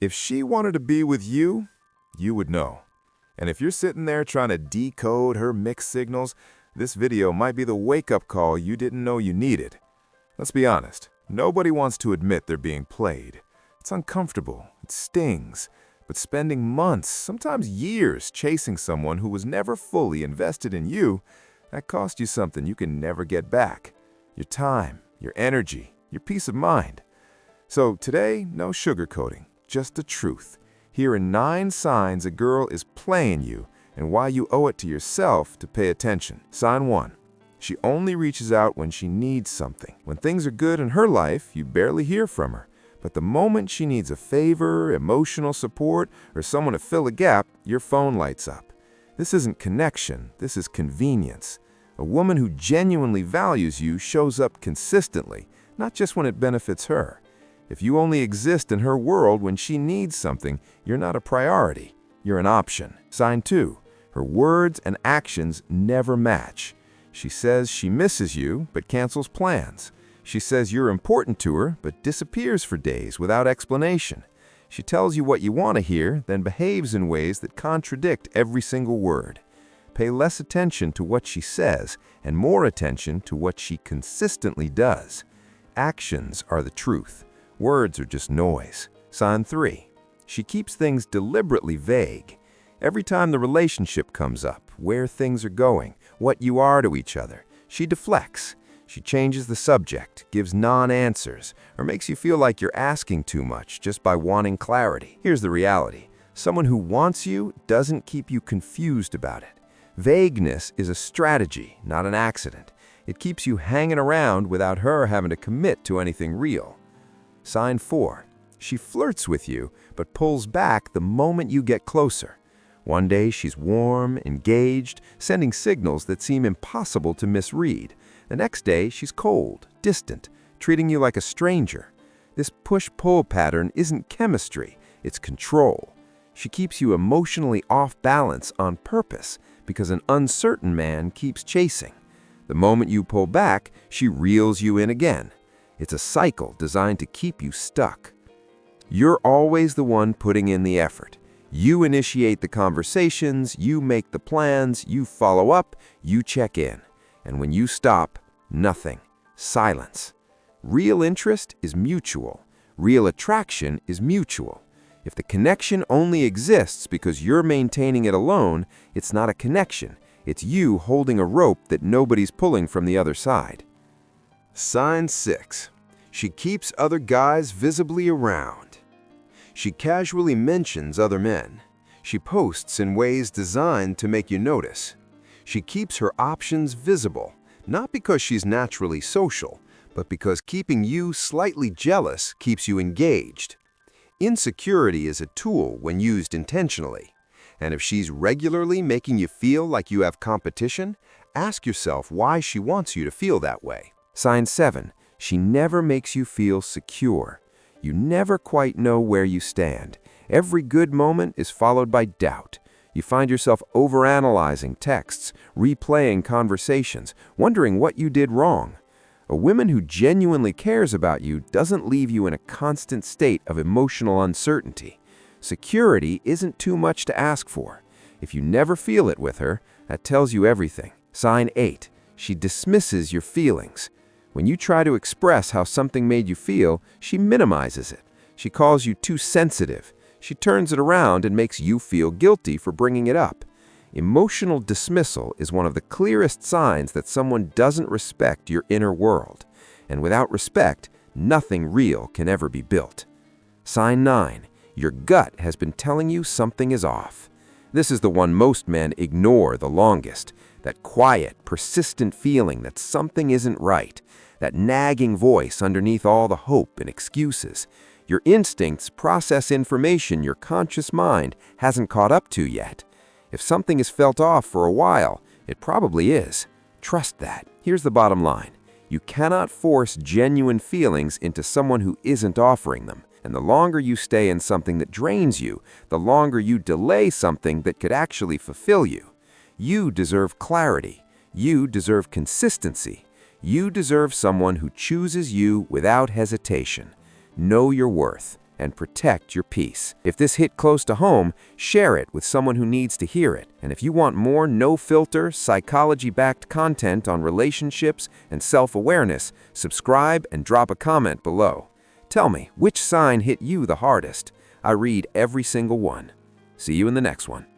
If she wanted to be with you, you would know. And if you're sitting there trying to decode her mixed signals, this video might be the wake-up call you didn't know you needed. Let's be honest, nobody wants to admit they're being played. It's uncomfortable, it stings, but spending months, sometimes years, chasing someone who was never fully invested in you, that cost you something you can never get back. Your time, your energy, your peace of mind. So today, no sugarcoating, just the truth. Here are 9 signs a girl is playing you and why you owe it to yourself to pay attention. Sign 1. She only reaches out when she needs something. When things are good in her life, you barely hear from her. But the moment she needs a favor, emotional support, or someone to fill a gap, your phone lights up. This isn't connection, this is convenience. A woman who genuinely values you shows up consistently, not just when it benefits her. If you only exist in her world when she needs something, you're not a priority, you're an option. Sign 2. Her words and actions never match. She says she misses you, but cancels plans. She says you're important to her, but disappears for days without explanation. She tells you what you want to hear, then behaves in ways that contradict every single word. Pay less attention to what she says and more attention to what she consistently does. Actions are the truth. Words are just noise. Sign 3. She keeps things deliberately vague. Every time the relationship comes up, where things are going, what you are to each other, she deflects. She changes the subject, gives non-answers, or makes you feel like you're asking too much just by wanting clarity. Here's the reality. Someone who wants you doesn't keep you confused about it. Vagueness is a strategy, not an accident. It keeps you hanging around without her having to commit to anything real. Sign 4. She flirts with you, but pulls back the moment you get closer. One day she's warm, engaged, sending signals that seem impossible to misread. The next day she's cold, distant, treating you like a stranger. This push-pull pattern isn't chemistry, it's control. She keeps you emotionally off balance on purpose because an uncertain man keeps chasing. The moment you pull back, she reels you in again. It's a cycle designed to keep you stuck. You're always the one putting in the effort. You initiate the conversations, you make the plans, you follow up, you check in. And when you stop, nothing. Silence. Real interest is mutual. Real attraction is mutual. If the connection only exists because you're maintaining it alone, it's not a connection. It's you holding a rope that nobody's pulling from the other side. Sign 6. She keeps other guys visibly around. She casually mentions other men. She posts in ways designed to make you notice. She keeps her options visible, not because she's naturally social, but because keeping you slightly jealous keeps you engaged. Insecurity is a tool when used intentionally. And if she's regularly making you feel like you have competition, ask yourself why she wants you to feel that way. Sign 7. She never makes you feel secure. You never quite know where you stand. Every good moment is followed by doubt. You find yourself overanalyzing texts, replaying conversations, wondering what you did wrong. A woman who genuinely cares about you doesn't leave you in a constant state of emotional uncertainty. Security isn't too much to ask for. If you never feel it with her, that tells you everything. Sign 8. She dismisses your feelings. When you try to express how something made you feel, she minimizes it. She calls you too sensitive. She turns it around and makes you feel guilty for bringing it up. Emotional dismissal is one of the clearest signs that someone doesn't respect your inner world. And without respect, nothing real can ever be built. Sign 9. Your gut has been telling you something is off. This is the one most men ignore the longest. That quiet, persistent feeling that something isn't right. That nagging voice underneath all the hope and excuses. Your instincts process information your conscious mind hasn't caught up to yet. If something is felt off for a while, it probably is. Trust that. Here's the bottom line. You cannot force genuine feelings into someone who isn't offering them. And the longer you stay in something that drains you, the longer you delay something that could actually fulfill you. You deserve clarity. You deserve consistency. You deserve someone who chooses you without hesitation. Know your worth and protect your peace. If this hit close to home, share it with someone who needs to hear it. And if you want more no-filter, psychology-backed content on relationships and self-awareness, subscribe and drop a comment below. Tell me, which sign hit you the hardest? I read every single one. See you in the next one.